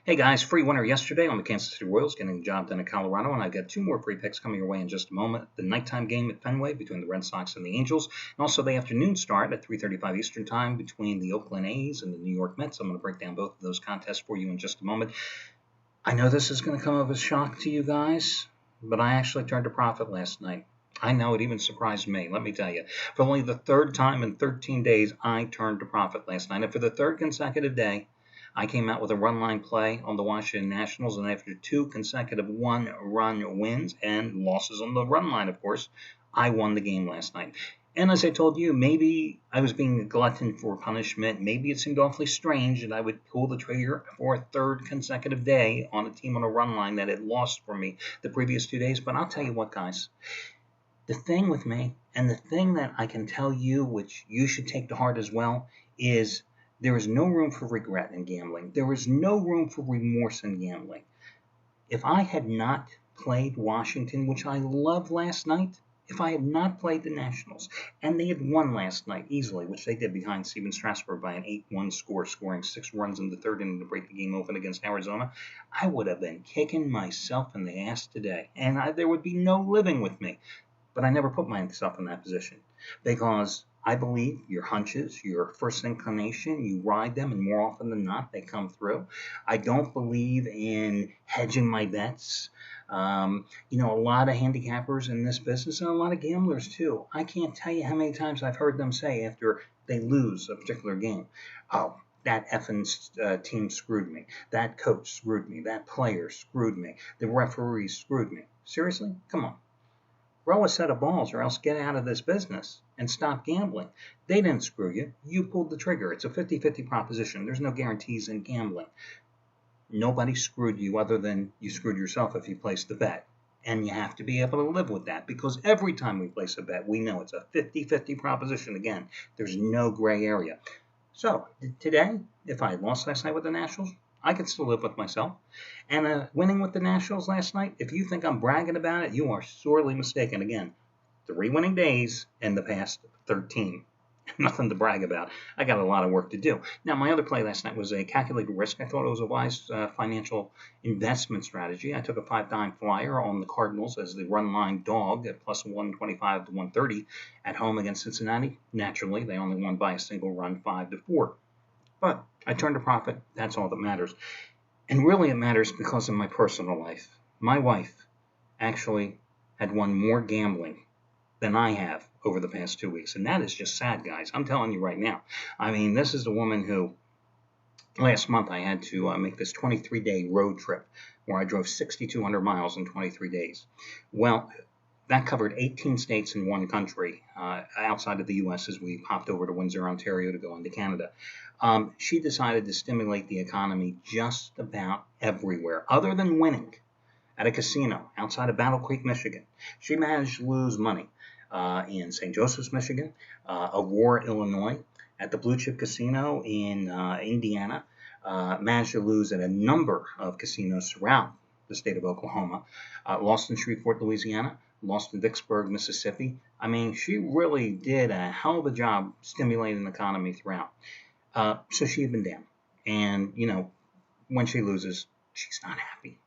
Hey guys, free winner yesterday on the Kansas City Royals getting the job done in Colorado, and I've got two more free picks coming your way in just a moment. The nighttime game at Fenway between the Red Sox and the Angels, and also the afternoon start at 3:35 Eastern Time between the Oakland A's and the New York Mets. I'm going to break down both of those contests for you in just a moment. I know this is going to come as a shock to you guys, but I actually turned a profit last night. I know it even surprised me, let me tell you. For only the third time in 13 days, I turned a profit last night. And for the third consecutive day, I came out with a run line play on the Washington Nationals, and after two consecutive one-run wins and losses on the run line, of course, I won the game last night. And as I told you, maybe I was being a glutton for punishment. Maybe it seemed awfully strange that I would pull the trigger for a third consecutive day on a team on a run line that had lost for me the previous 2 days. But I'll tell you what, guys. The thing with me, and the thing that I can tell you, which you should take to heart as well, is there is no room for regret in gambling. There is no room for remorse in gambling. If I had not played Washington, which I loved last night, if I had not played the Nationals, and they had won last night easily, which they did behind Steven Strasburg by an 8-1 score, scoring 6 runs in the third inning to break the game open against Arizona, I would have been kicking myself in the ass today, and there would be no living with me. But I never put myself in that position because I believe your hunches, your first inclination, you ride them, and more often than not, they come through. I don't believe in hedging my bets. A lot of handicappers in this business, and a lot of gamblers too. I can't tell you how many times I've heard them say after they lose a particular game, oh, that effing team screwed me. That coach screwed me. That player screwed me. The referee screwed me. Seriously? Come on. Throw a set of balls or else get out of this business and stop gambling. They didn't screw you. You pulled the trigger. It's a 50-50 proposition. There's no guarantees in gambling. Nobody screwed you other than you screwed yourself if you placed the bet. And you have to be able to live with that because every time we place a bet, we know it's a 50-50 proposition. Again, there's no gray area. So today, if I lost last night with the Nationals, I can still live with myself. And winning with the Nationals last night, if you think I'm bragging about it, you are sorely mistaken. Again, 3 winning days in the past 13. Nothing to brag about. I got a lot of work to do. Now, my other play last night was a calculated risk. I thought it was a wise financial investment strategy. I took a 5-dime flyer on the Cardinals as the run line dog at plus 125 to 130 at home against Cincinnati. Naturally, they only won by a single run, 5-4. But I turned a profit. That's all that matters. And really it matters because of my personal life. My wife actually had won more gambling than I have over the past 2 weeks. And that is just sad, guys. I'm telling you right now. I mean, this is the woman who last month I had to make this 23-day road trip where I drove 6,200 miles in 23 days. Well, that covered 18 states in one country outside of the U.S. as we popped over to Windsor, Ontario to go into Canada. She decided to stimulate the economy just about everywhere, other than winning at a casino outside of Battle Creek, Michigan. She managed to lose money in St. Joseph's, Michigan, Aurora, Illinois, at the Blue Chip Casino in Indiana, managed to lose at a number of casinos throughout the state of Oklahoma, lost in Shreveport, Louisiana, lost in Vicksburg, Mississippi. I mean, she really did a hell of a job stimulating the economy throughout. So she had been down. And, when she loses, she's not happy.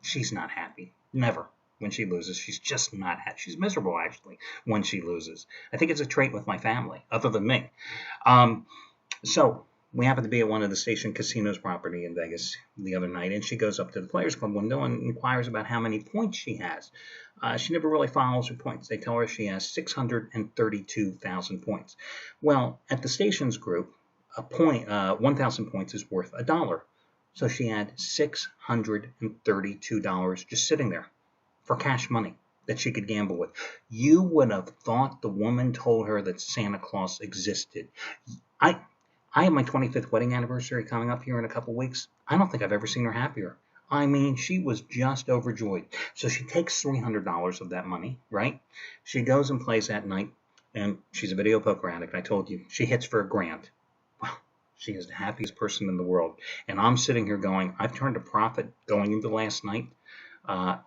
She's not happy. Never. When she loses, she's just not happy. She's miserable, actually, when she loses. I think it's a trait with my family, other than me. So we happened to be at one of the Station Casinos property in Vegas the other night, and she goes up to the Players Club window and inquires about how many points she has. She never really follows her points. They tell her she has 632,000 points. Well, at the Stations group, 1,000 points is worth $1. So she had $632 just sitting there for cash money that she could gamble with. You would have thought the woman told her that Santa Claus existed. I have my 25th wedding anniversary coming up here in a couple weeks. I don't think I've ever seen her happier. I mean, she was just overjoyed. So she takes $300 of that money, right? She goes and plays that night, and she's a video poker addict. I told you, she hits for $1,000. Well, she is the happiest person in the world. And I'm sitting here going, I've turned a profit going into last night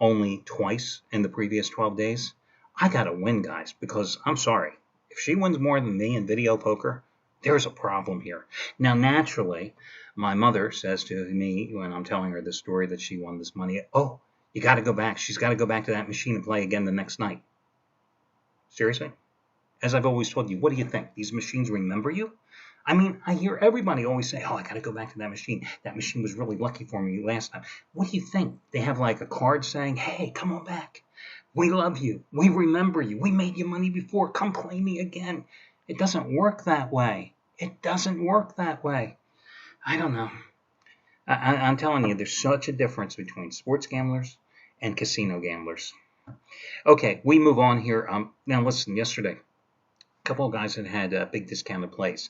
only twice in the previous 12 days. I got to win, guys, because I'm sorry. If she wins more than me in video poker, There's a problem here. Now, naturally, my mother says to me when I'm telling her this story that she won this money, oh, you got to go back. She's got to go back to that machine and play again the next night. Seriously? As I've always told you, what do you think? These machines remember you? I mean, I hear everybody always say, oh, I got to go back to that machine. That machine was really lucky for me last time. What do you think? They have like a card saying, hey, come on back. We love you. We remember you. We made you money before. Come play me again. It doesn't work that way. It doesn't work that way. I don't know. I'm telling you, there's such a difference between sports gamblers and casino gamblers. Okay, we move on here. Now, listen, yesterday, a couple of guys had big discounted plays.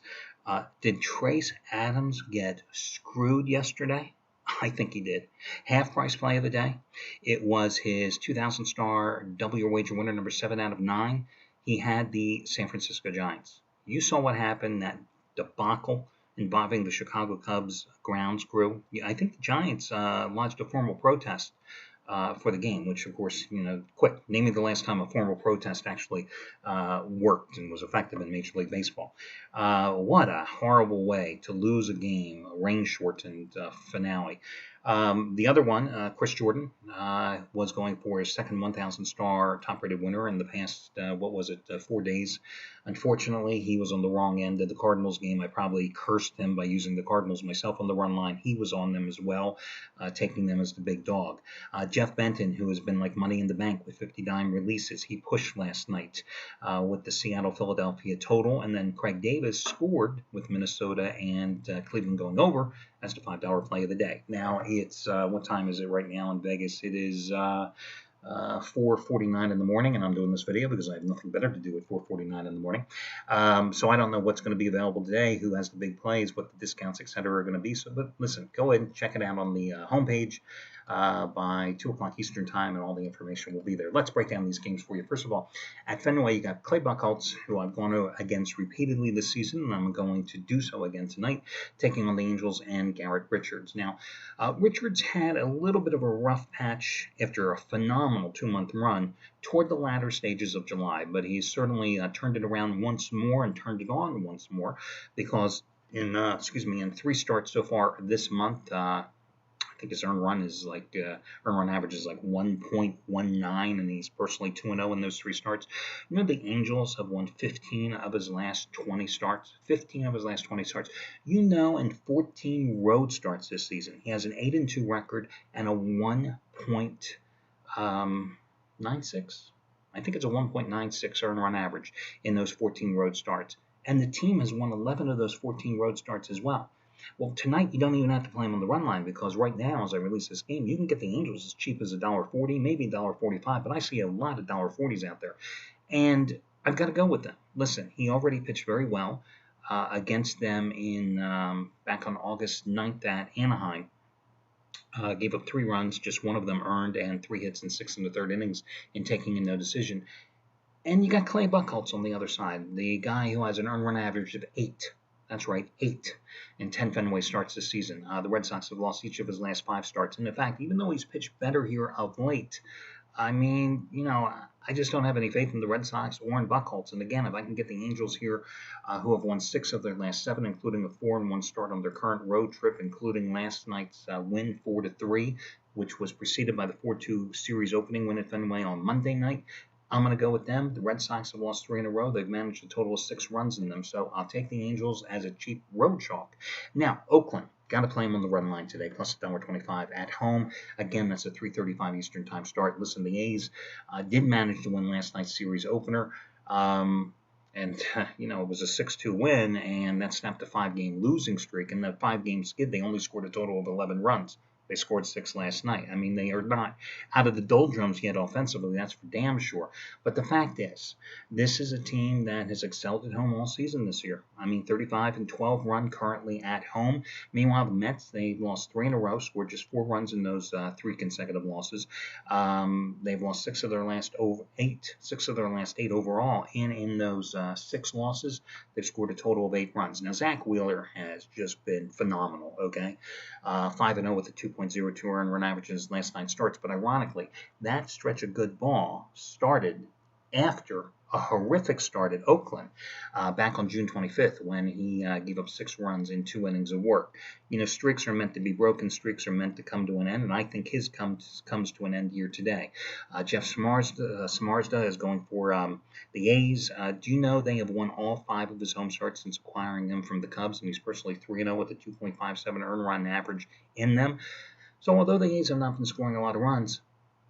Did Trace Adams get screwed yesterday? I think he did. Half price play of the day. It was his 2,000 star double your wager winner, number 7 out of 9. He had the San Francisco Giants. You saw what happened, that debacle involving the Chicago Cubs grounds crew. I think the Giants lodged a formal protest for the game, which, of course, quit. Name me the last time a formal protest actually worked and was effective in Major League Baseball. What a horrible way to lose a game, a rain-shortened finale. The other one, Chris Jordan, was going for his second 1,000 star top-rated winner in the past, 4 days. Unfortunately, he was on the wrong end of the Cardinals game. I probably cursed him by using the Cardinals myself on the run line. He was on them as well, taking them as the big dog. Jeff Benton, who has been like money in the bank with 50 dime releases, he pushed last night with the Seattle-Philadelphia total. And then Craig Davis scored with Minnesota and Cleveland going over as the $5 play of the day. Now, it's what time is it right now in Vegas? It is 4:49 in the morning, and I'm doing this video because I have nothing better to do at 4:49 in the morning. So I don't know what's going to be available today, who has the big plays, what the discounts, etc. are going to be. So, but listen, go ahead and check it out on the homepage by 2 o'clock Eastern Time, and all the information will be there. Let's break down these games for you. First of all, at Fenway, you got Clay Buchholz, who I've gone against repeatedly this season, and I'm going to do so again tonight, taking on the Angels and Garrett Richards. Now, Richards had a little bit of a rough patch after a phenomenal 2-month run toward the latter stages of July, but he's certainly turned it around once more and turned it on once more, because in 3 starts so far this month, I think his earned run average is like 1.19, and he's personally 2-0 in those 3 starts. The Angels have won 15 of his last 20 starts. 15 of his last 20 starts. In 14 road starts this season, he has an 8-2 record and a 1.96. I think it's a 1.96 earned run average in those 14 road starts. And the team has won 11 of those 14 road starts as well. Well, tonight you don't even have to play him on the run line, because right now, as I release this game, you can get the Angels as cheap as $1.40, maybe $1.45, but I see a lot of $1.40s out there. And I've got to go with them. Listen, he already pitched very well against them in back on August 9th at Anaheim. Gave up 3 runs, just 1 of them earned, and 3 hits in 6 and 1/3 innings in taking in no decision. And you got Clay Buchholz on the other side, the guy who has an earned run average of 8. That's right, 8 in 10 Fenway starts this season. The Red Sox have lost each of his last 5 starts. And in fact, even though he's pitched better here of late, I mean, I just don't have any faith in the Red Sox or in Buchholz. And again, if I can get the Angels here, who have won 6 of their last 7, including a 4-1 start on their current road trip, including last night's win 4-3, which was preceded by the 4-2 series opening win at Fenway on Monday night, I'm going to go with them. The Red Sox have lost 3 in a row. They've managed a total of 6 runs in them, so I'll take the Angels as a cheap road chalk. Now, Oakland, got to play them on the run line today, plus $1.25 at home. Again, that's a 3:35 Eastern Time start. Listen, the A's did manage to win last night's series opener, and it was a 6-2 win, and that snapped a 5-game losing streak. In that 5-game skid, they only scored a total of 11 runs. They scored 6 last night. I mean, they are not out of the doldrums yet offensively, that's for damn sure. But the fact is, this is a team that has excelled at home all season this year. I mean, 35-12 run currently at home. Meanwhile, the Mets, they've lost 3 in a row, scored just 4 runs in those 3 consecutive losses. They've lost 6 of their last 8 overall. And in those 6 losses, they've scored a total of 8 runs. Now, Zach Wheeler has just been phenomenal, okay? 5-0 with a 2.02 earned run averages last 9 starts. But ironically, that stretch of good ball started after a horrific start at Oakland back on June 25th when he gave up 6 runs in 2 innings of work. Streaks are meant to be broken. Streaks are meant to come to an end, and I think his comes to an end here today. Jeff Samarzda is going for the A's. Do you know they have won all 5 of his home starts since acquiring him from the Cubs, and he's personally 3-0 with a 2.57 earned run average in them. So although the A's have not been scoring a lot of runs,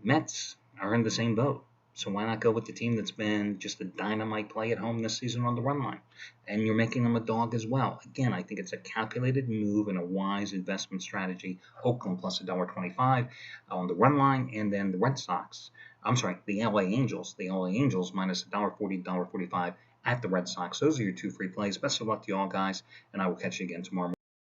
Mets are in the same boat. So why not go with the team that's been just a dynamite play at home this season on the run line? And you're making them a dog as well. Again, I think it's a calculated move and a wise investment strategy. Oakland plus $1.25 on the run line, and then the the LA Angels. The LA Angels minus $1.40, $1.45 at the Red Sox. Those are your 2 free plays. Best of luck to you all, guys, and I will catch you again tomorrow morning.